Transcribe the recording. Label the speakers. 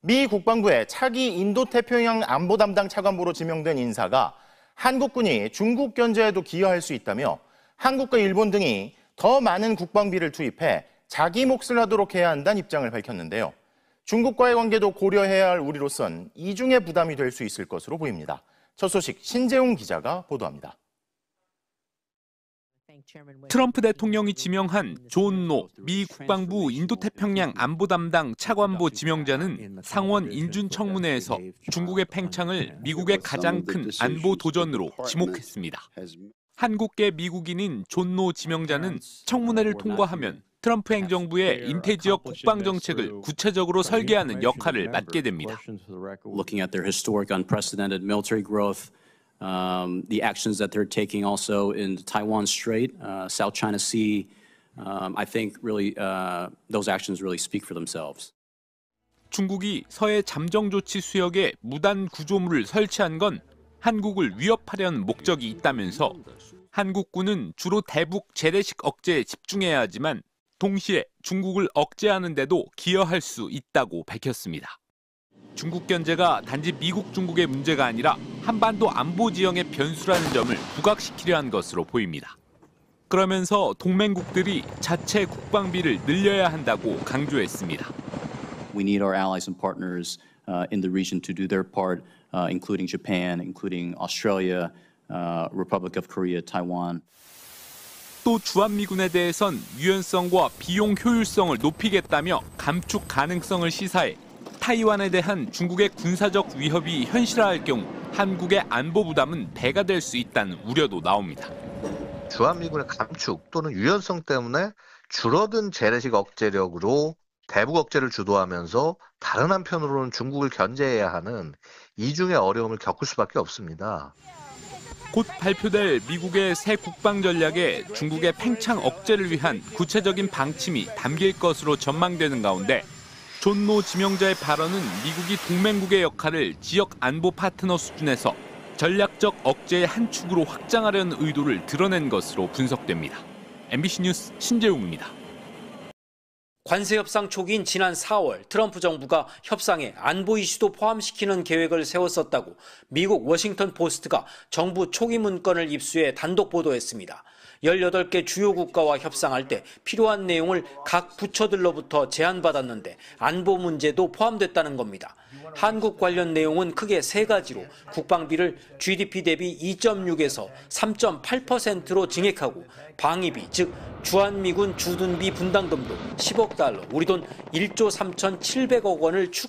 Speaker 1: 미 국방부의 차기 인도태평양 안보 담당 차관보로 지명된 인사가 한국군이 중국 견제에도 기여할 수 있다며 한국과 일본 등이 더 많은 국방비를 투입해 자기 몫을 하도록 해야 한다는 입장을 밝혔는데요. 중국과의 관계도 고려해야 할 우리로선 이중의 부담이 될 수 있을 것으로 보입니다. 첫 소식 신재웅 기자가 보도합니다.
Speaker 2: 트럼프 대통령이 지명한 존 로 미 국방부 인도태평양 안보 담당 차관보 지명자는 상원 인준청문회에서 중국의 팽창을 미국의 가장 큰 안보 도전으로 지목했습니다. 한국계 미국인인 존 로 지명자는 청문회를 통과하면 트럼프 행정부의 인태지역 국방정책을 구체적으로 설계하는 역할을 맡게 됩니다.
Speaker 3: Looking at their historic unprecedented military growth, the actions that they're taking also in the Taiwan Strait, South China Sea, I think really those actions really speak for themselves.
Speaker 2: 중국이 서해 잠정조치 수역에 무단 구조물을 설치한 건 한국을 위협하려는 목적이 있다면서 한국군은 주로 대북 재래식 억제에 집중해야 하지만 동시에 중국을 억제하는 데도 기여할 수 있다고 밝혔습니다. 중국 견제가 단지 미국 중국의 문제가 아니라 한반도 안보 지형의 변수라는 점을 부각시키려 한 것으로 보입니다. 그러면서 동맹국들이 자체 국방비를 늘려야 한다고 강조했습니다.
Speaker 3: We need our allies and partners in the region to do their part, including Japan, including Australia, Republic of Korea, Taiwan.
Speaker 2: 또 주한미군에 대해선 유연성과 비용 효율성을 높이겠다며 감축 가능성을 시사해 타이완에 대한 중국의 군사적 위협이 현실화할 경우 한국의 안보 부담은 배가 될 수 있다는 우려도 나옵니다.
Speaker 4: 주한미군의 감축 또는 유연성 때문에 줄어든 재래식 억제력으로 대북 억제를 주도하면서 다른 한편으로는 중국을 견제해야 하는 이중의 어려움을 겪을 수밖에 없습니다.
Speaker 2: 곧 발표될 미국의 새 국방 전략에 중국의 팽창 억제를 위한 구체적인 방침이 담길 것으로 전망되는 가운데 존 로 지명자의 발언은 미국이 동맹국의 역할을 지역 안보 파트너 수준에서 전략적 억제의 한 축으로 확장하려는 의도를 드러낸 것으로 분석됩니다. MBC 뉴스 신재웅입니다.
Speaker 5: 관세 협상 초기인 지난 4월 트럼프 정부가 협상에 안보 이슈도 포함시키는 계획을 세웠었다고 미국 워싱턴 포스트가 정부 초기 문건을 입수해 단독 보도했습니다. 18개 주요 국가와 협상할 때 필요한 내용을 각 부처들로부터 제안받았는데 안보 문제도 포함됐다는 겁니다. 한국 관련 내용은 크게 세 가지로 국방비를 GDP 대비 2.6에서 3.8%로 증액하고 방위비, 즉 주한미군 주둔비 분담금도 10억 달러, 우리 돈 1조 3,700억 원을 추가